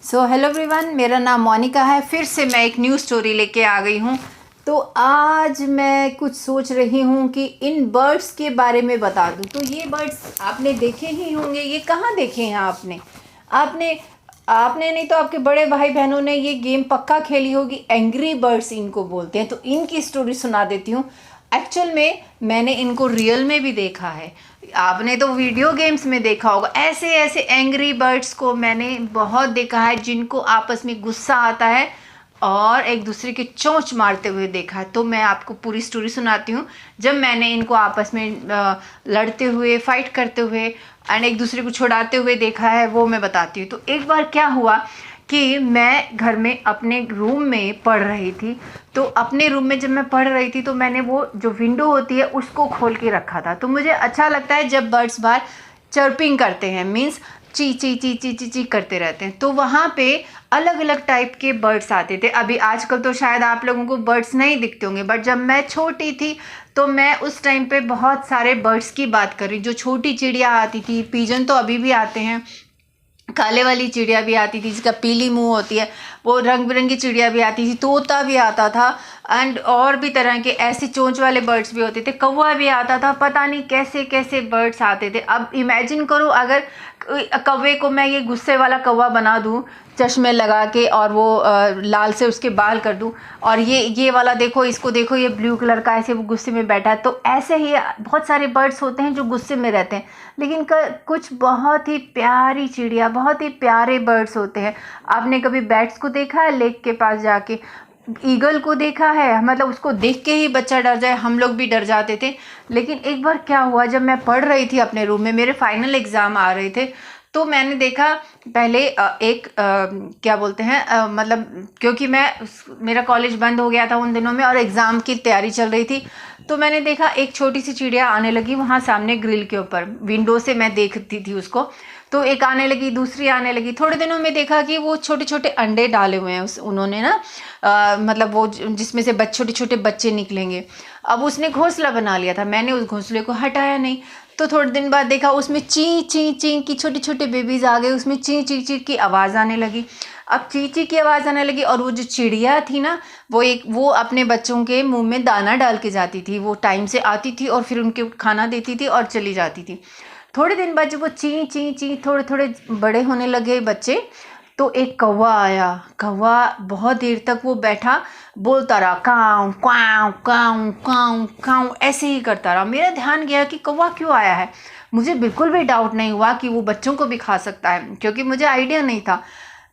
So hello everyone, मेरा नाम मोनिका है। फिर से मैं एक न्यू स्टोरी लेके आ गई हूँ। तो आज मैं कुछ सोच रही हूँ कि इन बर्ड्स के बारे में बता दूँ। तो ये बर्ड्स आपने देखे ही होंगे। ये कहाँ देखे हैं आपने आपने आपने नहीं तो आपके बड़े भाई बहनों ने ये गेम पक्का खेली होगी। एंग्री बर्ड्स इनको बोलते हैं। तो इनकी स्टोरी सुना देती हूँ। एक्चुअल में मैंने इनको रियल में भी देखा है। आपने तो वीडियो गेम्स में देखा होगा। ऐसे ऐसे एंग्री बर्ड्स को मैंने बहुत देखा है, जिनको आपस में गुस्सा आता है और एक दूसरे की चोंच मारते हुए देखा है। तो मैं आपको पूरी स्टोरी सुनाती हूँ। जब मैंने इनको आपस में लड़ते हुए, फाइट करते हुए एंड एक दूसरे को छुड़ाते हुए देखा है, वो मैं बताती हूँ। तो एक बार क्या हुआ कि मैं घर में अपने रूम में पढ़ रही थी। तो अपने रूम में जब मैं पढ़ रही थी तो मैंने वो जो विंडो होती है उसको खोल के रखा था। तो मुझे अच्छा लगता है जब बर्ड्स बाहर चर्पिंग करते हैं, मीन्स ची ची ची ची ची ची करते रहते हैं। तो वहाँ पे अलग अलग टाइप के बर्ड्स आते थे। अभी आजकल तो शायद आप लोगों को बर्ड्स नहीं दिखते होंगे, बट जब मैं छोटी थी तो मैं उस टाइम पे बहुत सारे बर्ड्स की बात कर रही। जो छोटी चिड़िया आती थी, पिजन तो अभी भी आते हैं, काले वाली चिड़िया भी आती थी जिसका पीली मुंह होती है, वो रंग बिरंगी चिड़िया भी आती थी, तोता भी आता था एंड और भी तरह के ऐसे चोंच वाले बर्ड्स भी होते थे, कौवा भी आता था। पता नहीं कैसे कैसे बर्ड्स आते थे। अब इमेजिन करो, अगर कौवे को मैं ये गुस्से वाला कौवा बना दूँ चश्मे लगा के, और वो लाल से उसके बाल कर दूँ, और ये वाला देखो, इसको देखो, ये ब्लू कलर का ऐसे वो गुस्से में बैठा है। तो ऐसे ही बहुत सारे बर्ड्स होते हैं जो गुस्से में रहते हैं। लेकिन कुछ बहुत ही प्यारी चिड़िया, बहुत ही प्यारे बर्ड्स होते हैं। आपने कभी बैट्स को देखा है लेक के पास जाके? ईगल को देखा है? मतलब उसको देख के ही बच्चा डर जाए, हम लोग भी डर जाते थे। लेकिन एक बार क्या हुआ, जब मैं पढ़ रही थी अपने रूम में, मेरे फाइनल एग्ज़ाम आ रहे थे, तो मैंने देखा पहले क्या बोलते हैं, मतलब क्योंकि मेरा कॉलेज बंद हो गया था उन दिनों में और एग्ज़ाम की तैयारी चल रही थी। तो मैंने देखा एक छोटी सी चिड़िया आने लगी वहाँ सामने ग्रिल के ऊपर, विंडो से मैं देखती थी उसको। तो एक आने लगी, दूसरी आने लगी। थोड़े दिनों में देखा कि वो छोटे छोटे अंडे डाले हुए हैं उन्होंने ना, मतलब वो जिसमें से छोटे छोटे बच्चे निकलेंगे। अब उसने घोंसला बना लिया था, मैंने उस घोंसले को हटाया नहीं। तो थोड़े दिन बाद देखा उसमें ची ची ची की छोटे छोटे बेबीज आ गए, उसमें ची ची ची की आवाज़ आने लगी। अब ची ची की आवाज़ आने लगी, और वो जो चिड़िया थी ना, वो अपने बच्चों के मुंह में दाना डाल के जाती थी। वो टाइम से आती थी और फिर उनके खाना देती थी और चली जाती थी। थोड़े दिन बाद जब वो ची ची ची थोड़े थोड़े बड़े होने लगे बच्चे, तो एक कौवा आया। कौवा बहुत देर तक वो बैठा, बोलता रहा, काऊ काऊ काऊ काऊ काऊ, ऐसे ही करता रहा। मेरा ध्यान गया कि कौवा क्यों आया है। मुझे बिल्कुल भी डाउट नहीं हुआ कि वो बच्चों को भी खा सकता है, क्योंकि मुझे आइडिया नहीं था।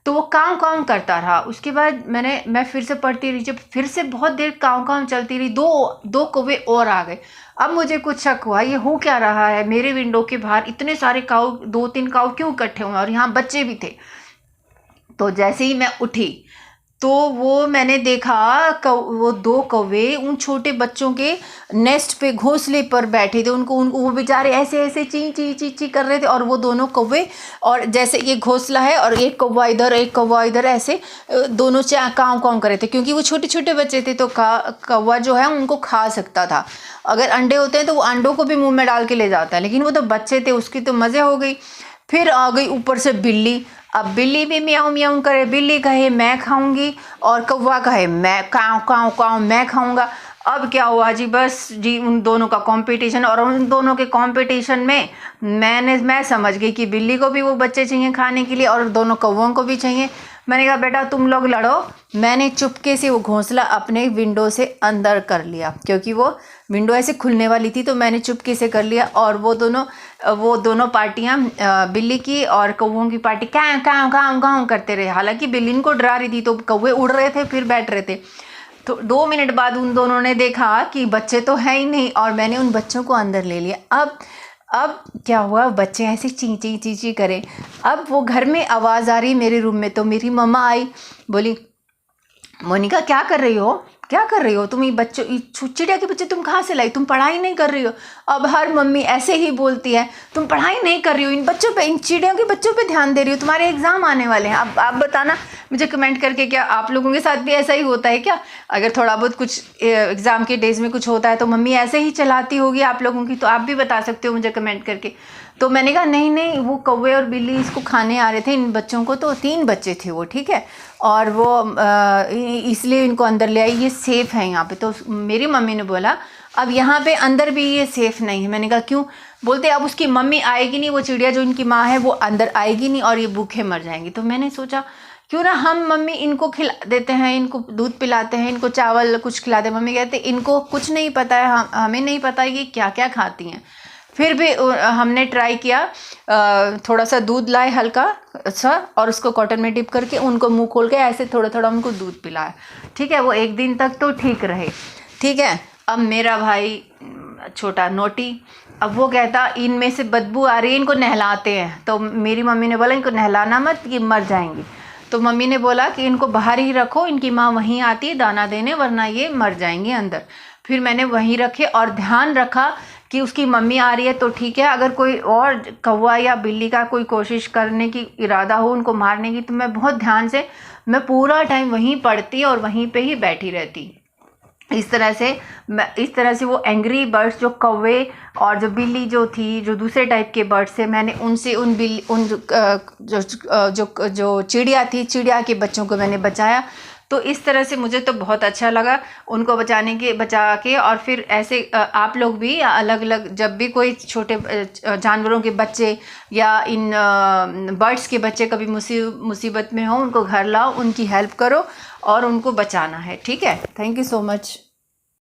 तो वो काऊ काऊ करता रहा। उसके बाद मैं फिर से पढ़ती रही। जब फिर से बहुत देर काऊ काऊ चलती रही, दो कौवे और आ गए। अब मुझे कुछ शक हुआ, ये हो क्या रहा है, मेरे विंडो के बाहर इतने सारे काऊ, 2-3 काऊ क्यों इकट्ठे हुए, और यहाँ बच्चे भी थे। तो जैसे ही मैं उठी तो वो मैंने देखा वो 2 कौवे उन छोटे बच्चों के नेस्ट पे, घोंसले पर बैठे थे। उनको वो बेचारे ऐसे ऐसे ची ची ची ची कर रहे थे, और वो दोनों कौवे, और जैसे ये घोंसला है और एक कौवा इधर एक कौवा इधर, ऐसे दोनों काँव काँव कर रहे थे। क्योंकि वो छोटे छोटे बच्चे थे तो कौवा जो है उनको खा सकता था। अगर अंडे होते हैं तो वो अंडों को भी मुँह में डाल के ले जाता है, लेकिन वो तो बच्चे थे, उसकी तो मज़े हो गई। फिर आ गई ऊपर से बिल्ली। अब बिल्ली भी म्याऊं म्याऊं करे, बिल्ली कहे मैं खाऊंगी, और कौवा कहे मैं काऊ काऊ काऊ मैं खाऊंगा। अब क्या हुआ जी, बस जी उन दोनों का कंपटीशन, और उन दोनों के कंपटीशन में मैं समझ गई कि बिल्ली को भी वो बच्चे चाहिए खाने के लिए, और दोनों कौवों को भी चाहिए। मैंने कहा बेटा तुम लोग लड़ो। मैंने चुपके से वो घोंसला अपने विंडो से अंदर कर लिया, क्योंकि वो विंडो ऐसे खुलने वाली थी, तो मैंने चुपके से कर लिया। और वो दोनों पार्टियां, बिल्ली की और कौवों की पार्टी काऊ काऊ काऊ काऊ करते रहे। हालांकि बिल्ली इनको डरा रही थी, तो कौवे उड़ रहे थे फिर बैठ रहे थे। तो 2 मिनट बाद उन दोनों ने देखा कि बच्चे तो है ही नहीं, और मैंने उन बच्चों को अंदर ले लिया। अब क्या हुआ, बच्चे ऐसे ची ची ची ची करें। अब वो घर में आवाज़ आ रही मेरे रूम में। तो मेरी मम्मा आई, बोली मोनिका क्या कर रही हो, क्या कर रही हो तुम, ये बच्चों, चिड़िया के बच्चे तुम कहाँ से लाई, तुम पढ़ाई नहीं कर रही हो। अब हर मम्मी ऐसे ही बोलती है, तुम पढ़ाई नहीं कर रही हो, इन बच्चों पे, इन चिड़ियों के बच्चों पे ध्यान दे रही हो, तुम्हारे एग्जाम आने वाले हैं। अब आप बताना मुझे कमेंट करके, क्या आप लोगों के साथ भी ऐसा ही होता है क्या? अगर थोड़ा बहुत कुछ एग्ज़ाम के डेज में कुछ होता है तो मम्मी ऐसे ही चलाती होगी आप लोगों की, तो आप भी बता सकते हो मुझे कमेंट करके। तो मैंने कहा नहीं नहीं, वो कौवे और बिल्ली इसको खाने आ रहे थे इन बच्चों को, तो 3 बच्चे थे वो, ठीक है, और वो इसलिए इनको अंदर ले आई, ये सेफ़ है यहाँ पे। तो मेरी मम्मी ने बोला अब यहाँ पे अंदर भी ये सेफ़ नहीं है। मैंने कहा क्यों? बोलते अब उसकी मम्मी आएगी नहीं, वो चिड़िया जो इनकी माँ है वो अंदर आएगी नहीं और ये भूखे मर जाएंगी। तो मैंने सोचा क्यों ना हम मम्मी इनको खिला देते हैं, इनको दूध पिलाते हैं, इनको चावल कुछ खिलाते हैं। मम्मी कहते इनको कुछ नहीं पता है, हमें नहीं पता है कि क्या क्या खाती हैं। फिर भी हमने ट्राई किया, थोड़ा सा दूध लाए हल्का सा और उसको कॉटन में डिप करके उनको मुंह खोल के ऐसे थोड़ा थोड़ा उनको दूध पिलाया, ठीक है। वो 1 दिन तक तो ठीक रहे, ठीक है। अब मेरा भाई छोटा नोटी, अब वो कहता इनमें से बदबू आ रही है, इनको नहलाते हैं। तो मेरी मम्मी ने बोला इनको नहलाना मत, ये मर जाएंगी। तो मम्मी ने बोला कि इनको बाहर ही रखो, इनकी माँ वहीं आती है दाना देने, वरना ये मर जाएंगे अंदर। फिर मैंने वहीं रखे और ध्यान रखा कि उसकी मम्मी आ रही है तो ठीक है, अगर कोई और कौवा या बिल्ली का कोई कोशिश करने की इरादा हो उनको मारने की, तो मैं बहुत ध्यान से, मैं पूरा टाइम वहीं पढ़ती और वहीं पे ही बैठी रहती। इस तरह से वो एंग्री बर्ड्स, जो कौवे और जो बिल्ली जो थी, जो दूसरे टाइप के बर्ड्स थे, मैंने उनसे जो चिड़िया थी, चिड़िया के बच्चों को मैंने बचाया। तो इस तरह से मुझे तो बहुत अच्छा लगा उनको बचा के। और फिर ऐसे आप लोग भी अलग अलग, जब भी कोई छोटे जानवरों के बच्चे या इन बर्ड्स के बच्चे कभी मुसीबत में हो, उनको घर लाओ, उनकी हेल्प करो और उनको बचाना है, ठीक है। Thank you so much.